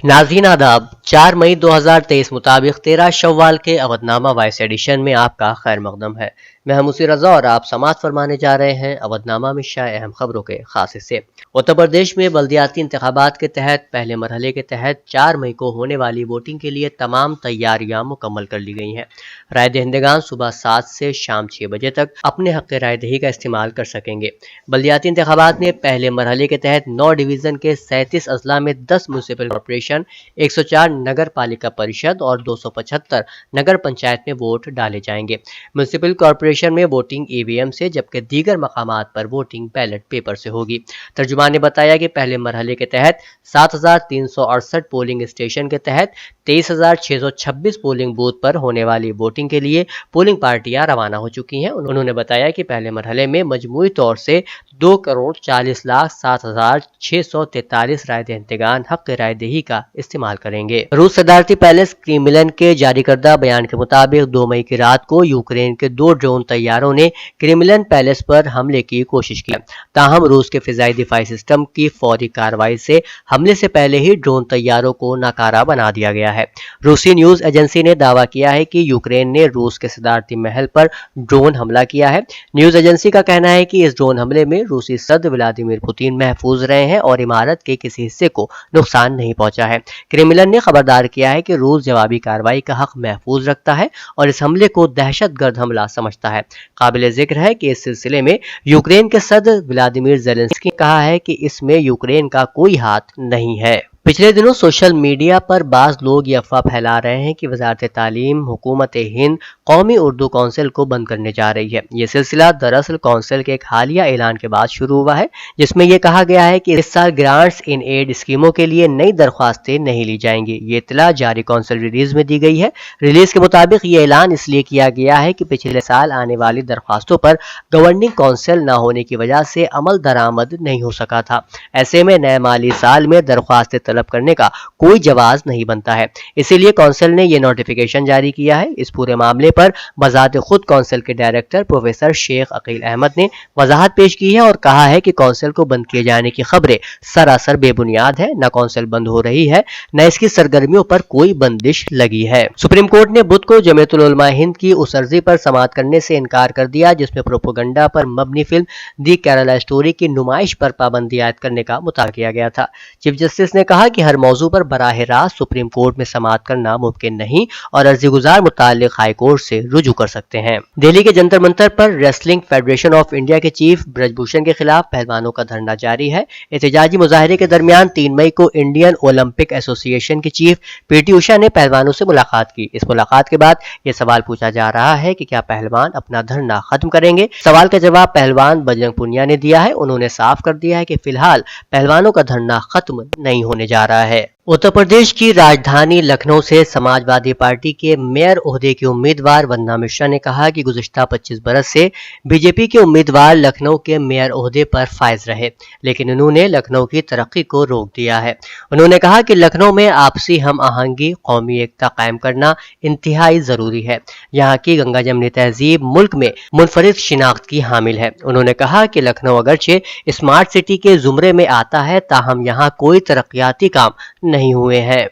नाज़रीन आदाब, 4 मई 2023 मुताबिक 13 शव्वाल के अवधनामा वॉइस एडिशन में आपका खैर मकदम है। मैं मुसी रजा और आप समाअत फरमाने जा रहे हैं अवधनामा में शाये अहम खबरों के खास हिस्से। उत्तर प्रदेश में बल्दियाती इंतखाबात के तहत पहले मरहले के तहत 4 मई को होने वाली वोटिंग के लिए तमाम तैयारियां मुकम्मल कर ली गई हैं। राय दहिंदगान सुबह 7 से शाम 6 बजे तक अपने हक़ राय दही का इस्तेमाल कर सकेंगे। बल्दियाती इंतखाबात में पहले मरहले के तहत 9 डिवीज़न के 37 अजला में 10 म्यूनिसिपल कॉर्पोरेशन, 104 नगर पालिका परिषद और 275 नगर पंचायत में वोट डाले जाएंगे। म्यूनिसिपल कॉर्पोरेशन में वोटिंग ईवीएम से, जबकि दीगर मकामात पर वोटिंग बैलेट पेपर से होगी। तर्जुमान ने बताया कि पहले मरहले के तहत 7368 पोलिंग स्टेशन के तहत 23626 पोलिंग बूथ पर होने वाली वोटिंग के लिए पोलिंग पार्टियां रवाना हो चुकी हैं। उन्होंने बताया कि पहले मरहले में मजमूई तौर से 2,40,07,643 राय दहिंदगान हक़ राय दही का इस्तेमाल करेंगे। रूस सदारती पैलेस क्रेमलिन के जारी करदा बयान के मुताबिक 2 मई की रात को यूक्रेन के 2 ड्रोन तैयारों ने क्रेमलिन पैलेस पर हमले की कोशिश की। ताहम रूस के फिजाई दिफाई सिस्टम की फौरी कार्रवाई से हमले से पहले ही ड्रोन तैयारों को नाकारा बना दिया गया है। रूसी न्यूज एजेंसी ने दावा किया है कि यूक्रेन ने रूस के सदारती महल पर ड्रोन हमला किया है। न्यूज एजेंसी का कहना है कि इस ड्रोन हमले में रूसी सदर व्लादिमीर पुतिन महफूज रहे हैं और इमारत के किसी हिस्से को नुकसान नहीं पहुंचा है। क्रेमलिन ने खबरदार किया है कि रूस जवाबी कार्रवाई का हक महफूज रखता है और इस हमले को दहशतगर्द हमला समझता है। काबिल जिक्र है कि इस सिलसिले में यूक्रेन के सदर व्लादिमीर ज़ेलेंस्की ने कहा है कि इसमें यूक्रेन का कोई हाथ नहीं है। पिछले दिनों सोशल मीडिया पर बाज़ लोग ये अफवाह फैला रहे हैं कि वज़ारत तालीम हुकूमत हिंद कौमी उर्दू काउंसिल को बंद करने जा रही है। ये सिलसिला दरअसल काउंसिल के एक हालिया ऐलान के बाद शुरू हुआ है, जिसमें यह कहा गया है कि इस साल ग्रांट्स इन एड स्कीमों के लिए नई दरख्वास्तें नहीं ली जाएंगी। ये इत्तला जारी काउंसिल रिलीज में दी गई है। रिलीज के मुताबिक ये ऐलान इसलिए किया गया है कि पिछले साल आने वाली दरख्वास्तों पर गवर्निंग काउंसिल न होने की वजह से अमल दरामद नहीं हो सका था। ऐसे में नए माली साल में दरख्वास्तें तलब करने का कोई जवाज नहीं बनता है। इसीलिए काउंसिल ने यह नोटिफिकेशन जारी किया है। इस पूरे मामले पर बजाते खुद काउंसिल के डायरेक्टर प्रोफेसर शेख अकील अहमद ने वजाहत पेश की है और कहा है कि काउंसिल को बंद किए जाने की खबरें सरासर बेबुनियाद है। न काउंसिल बंद हो रही है, न इसकी सरगर्मियों पर कोई बंदिश लगी है। सुप्रीम कोर्ट ने बुध को जमीयतुल उलमा हिंद की उस अर्जी पर समाअत करने से इनकार कर दिया जिसमें प्रोपेगेंडा पर मबनी फिल्म दी केरला स्टोरी की नुमाइश पर पाबंदी आयद करने का मुतालबा किया गया था। चीफ जस्टिस ने कहा कि हर मौजू पर बराह रास्त सुप्रीम कोर्ट में समाअत करना मुमकिन नहीं और अर्जी गुजार मुताल्लिक हाई कोर्ट से रुजू कर सकते हैं। दिल्ली के जंतर मंतर पर रेसलिंग फेडरेशन ऑफ इंडिया के चीफ ब्रजभूषण के खिलाफ पहलवानों का धरना जारी है। एहतजाजी मुजाहरे के दरमियान 3 मई को इंडियन ओलंपिक एसोसिएशन के चीफ पीटी उषा ने पहलवानों से मुलाकात की। इस मुलाकात के बाद यह सवाल पूछा जा रहा है कि क्या पहलवान अपना धरना खत्म करेंगे। सवाल का जवाब पहलवान बजरंग पुनिया ने दिया है। उन्होंने साफ कर दिया है कि फिलहाल पहलवानों का धरना खत्म नहीं होने जा रहा है। उत्तर प्रदेश की राजधानी लखनऊ से समाजवादी पार्टी के मेयर ओहदे के उम्मीदवार वंदना मिश्रा ने कहा कि गुज़िश्ता 25 बरस से बीजेपी के उम्मीदवार लखनऊ के मेयर ओहदे पर फायज रहे, लेकिन उन्होंने लखनऊ की तरक्की को रोक दिया है। उन्होंने कहा कि लखनऊ में आपसी हम आहंगी, कौमी एकता कायम करना इंतहाई जरूरी है। यहाँ की गंगा जमनी तहजीब मुल्क में मुनफरिद शिनाख्त की हामिल है। उन्होंने कहा कि लखनऊ अगरचे स्मार्ट सिटी के जुमरे में आता है, ताहम यहाँ कोई तरक्याती काम नहीं हुए हैं।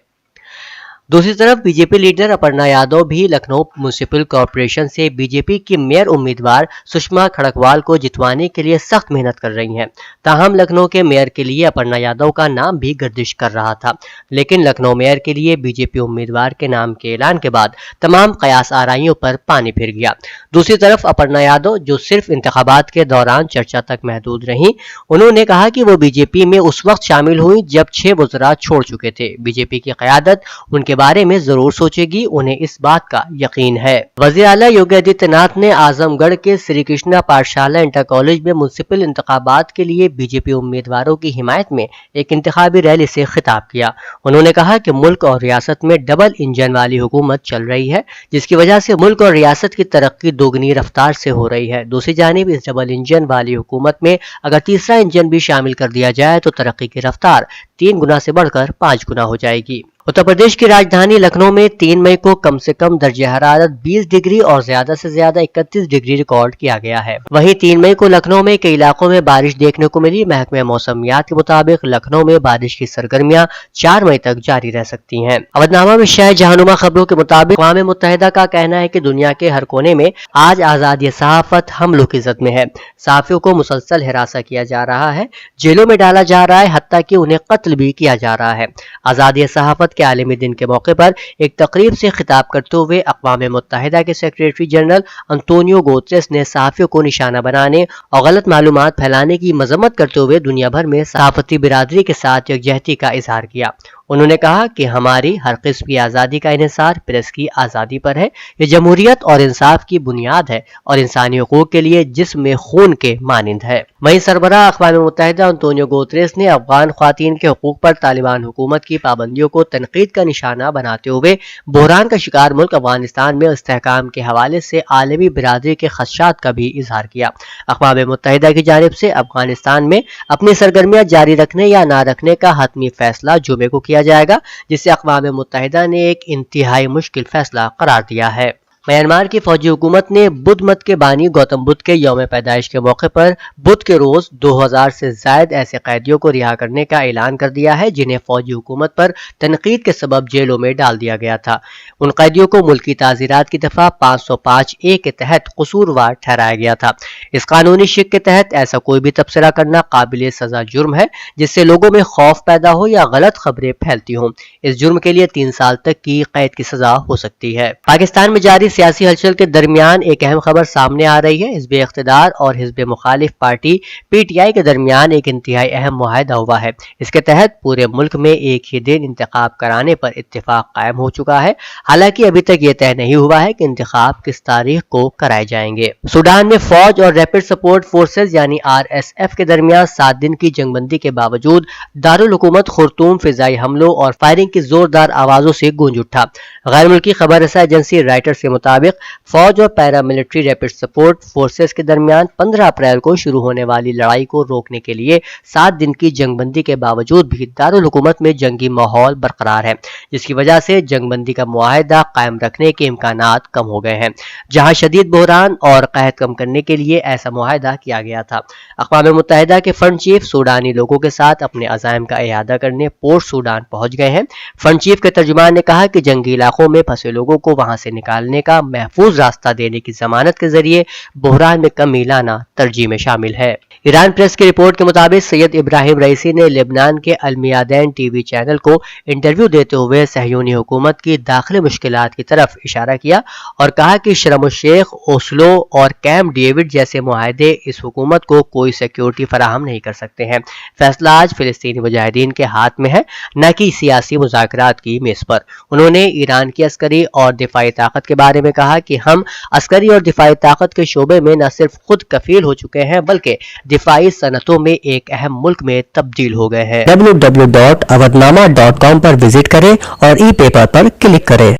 दूसरी तरफ बीजेपी लीडर अपर्णा यादव भी लखनऊ म्यूनिसिपल कॉर्पोरेशन से बीजेपी की मेयर उम्मीदवार सुषमा खड़गवाल को जितवाने के लिए सख्त मेहनत कर रही हैं। ताहम लखनऊ के मेयर के लिए अपर्णा यादव का नाम भी गर्दिश कर रहा था, लेकिन लखनऊ मेयर के लिए बीजेपी उम्मीदवार के नाम के ऐलान के बाद तमाम कयास आराइयों पर पानी फिर गया। दूसरी तरफ अपर्णा यादव, जो सिर्फ इंतखाबात के दौरान चर्चा तक महदूद रहीं, उन्होंने कहा कि वो बीजेपी में उस वक्त शामिल हुई जब 6 वज़रा छोड़ चुके थे। बीजेपी की क़यादत उनके बारे में जरूर सोचेगी, उन्हें इस बात का यकीन है। वज़ीर आला योगी आदित्यनाथ ने आजमगढ़ के श्री कृष्णा पाठशाला इंटर कॉलेज में म्युनिसिपल इंतखाबात के लिए बीजेपी उम्मीदवारों की हिमायत में एक इंतखाबी रैली से खिताब किया। उन्होंने कहा कि मुल्क और रियासत में डबल इंजन वाली हुकूमत चल रही है, जिसकी वजह से मुल्क और रियासत की तरक्की दोगुनी रफ्तार से हो रही है। दूसरी जानिब इस डबल इंजन वाली हुकूमत में अगर तीसरा इंजन भी शामिल कर दिया जाए तो तरक्की की रफ्तार 3 गुना से बढ़कर 5 गुना हो जाएगी। उत्तर प्रदेश की राजधानी लखनऊ में 3 मई को कम से कम दर्जे हरारत 20 डिग्री और ज्यादा से ज्यादा 31 डिग्री रिकॉर्ड किया गया है। वहीं 3 मई को लखनऊ में कई इलाकों में बारिश देखने को मिली। महकमे मौसमियात के मुताबिक लखनऊ में बारिश की सरगर्मियां 4 मई तक जारी रह सकती हैं। अवधनामा में शायद जहानुमा खबरों के मुताबिक अक़वाम मुत्तहिदा का कहना है कि दुनिया के हर कोने में आज आजादी सहाफत हमलों की इज्जत में है। सहाफियों को मुसलसल हिरासा किया जा रहा है, जेलों में डाला जा रहा है, हत्ता कि उन्हें कत्ल भी किया जा रहा है। आजादी सहाफत के आलमी दिन के मौके पर एक तकरीब से खिताब करते हुए अक़वाम मुत्तहिदा के सेक्रेटरी जनरल अंतोनियो गुतेरेस ने सहाफियों को निशाना बनाने और गलत मालूमात फैलाने की मजम्मत करते हुए दुनिया भर में सहाफती बिरादरी के साथ यकजहती का इजहार किया। उन्होंने कहा कि हमारी हर किस्म की आज़ादी का इन्हिसार प्रेस की आज़ादी पर है। ये जमहूरियत और इंसाफ की बुनियाद है और इंसानी हुकूक के लिए जिस्म खून के मानिंद है। वहीं सरबराह अक़वाम मुत्तहिदा अंतोनियो गुतेरेस ने अफगान ख्वातीन के हुकूक पर तालिबान हुकूमत की पाबंदियों को तनकीद का निशाना बनाते हुए बहरान का शिकार मुल्क अफगानिस्तान में इस्तेहकाम के हवाले से आलमी बिरादरी के खदशात का भी इजहार किया। अक़वाम मुत्तहिदा की जानिब से अफगानिस्तान में अपनी सरगर्मियां जारी रखने या ना रखने का हतमी फैसला जुमे को किया जाएगा, जिसे अक़वाम मुत्तहिदा ने एक इंतहाई मुश्किल फैसला करार दिया है। म्यांमार की फौजी हुकूमत ने बुद्ध मत के बानी गौतम बुद्ध के यौम पैदाइश के मौके पर बुध के रोज 2000 से ज्यादा ऐसे कैदियों को रिहा करने का ऐलान कर दिया है जिन्हें फौजी हुकूमत पर तनकीद के सबब जेलों में डाल दिया गया था। उन कैदियों को मुल्की ताज़ीरात की दफा 505A के तहत कसूरवार ठहराया गया था। इस कानूनी शिक के तहत ऐसा कोई भी तबसरा करना काबिल सजा जुर्म है जिससे लोगों में खौफ पैदा हो या गलत खबरें फैलती हों। इस जुर्म के लिए 3 साल तक की कैद की सजा हो सकती है। पाकिस्तान में जारी सियासी हलचल के दरमियान एक अहम खबर सामने आ रही है। हिज़्ब इख्तिदार और हिज़्ब मुखालिफ पार्टी PTI के दरमियान एक इंतहाई अहम मुआहदा हुआ है। इसके तहत पूरे मुल्क में एक ही दिन इंतखाब कराने पर इत्तेफाक कायम हो चुका है। हालांकि अभी तक ये तय नहीं हुआ है कि इंतखाब किस तारीख को कराए जाएंगे। सूडान में फौज और रैपिड सपोर्ट फोर्सेज यानी RSF के दरमियान 7 दिन की जंगबंदी के बावजूद दारुल हुकूमत खुर्तूम फिजाई हमलों और फायरिंग की जोरदार आवाजों से गूंज उठा। गैर मुल्की खबर रसा एजेंसी राइटर्स के मुताबिक फौज और पैरामिलिट्री रैपिड सपोर्ट फोर्सेस के दरमियान 15 अप्रैल को शुरू होने वाली लड़ाई को रोकने के लिए 7 दिन की जंगबंदी के बावजूद भी दारुल हुकूमत में जंगी माहौल बरकरार है, जिसकी वजह से जंगबंदी का मुआहदा कायम रखने के इम्कानात कम हो गए हैं। जहां शदीद बहरान और कहत कम करने के लिए ऐसा मुआहदा किया गया था। अक़वाम मुत्तहिदा के फ्रंट चीफ सूडानी लोगों के साथ अपने अज़ाइम का इयादा करने पोर्ट सूडान पहुंच गए हैं। फ्रंट चीफ के तर्जुमान ने कहा कि जंगी इलाकों में फंसे लोगों को वहां से निकालने का महफूज रास्ता देने की जमानत के जरिए बहरान में कमी लाना तरजीह में शामिल है। ईरान प्रेस की रिपोर्ट के मुताबिक सैयद इब्राहिम रईसी ने लेबनान के अलमियादैन TV चैनल को इंटरव्यू देते हुए सहयूनी हुकूमत की दाखिली मुश्किलात की तरफ इशारा किया और कहा कि शर्म शेख, ओस्लो और कैंप डेविड जैसे मुआहदे इस हुकूमत को कोई सिक्योरिटी फराहम नहीं कर सकते हैं। फैसला आज फिलिस्तीनी मुजाहिदीन के हाथ में है, न कि सियासी मुज़ाकरात की मेज पर। उन्होंने ईरान की अस्करी और दिफाई ताकत के बारे में कहा कि हम अस्करी और दिफाई ताकत के शोबे में न सिर्फ खुद कफील हो चुके हैं बल्कि दिफाई सनतों में एक अहम मुल्क में तब्दील हो गए हैं। www.awadnama.com पर विजिट करें और ई पेपर पर क्लिक करें।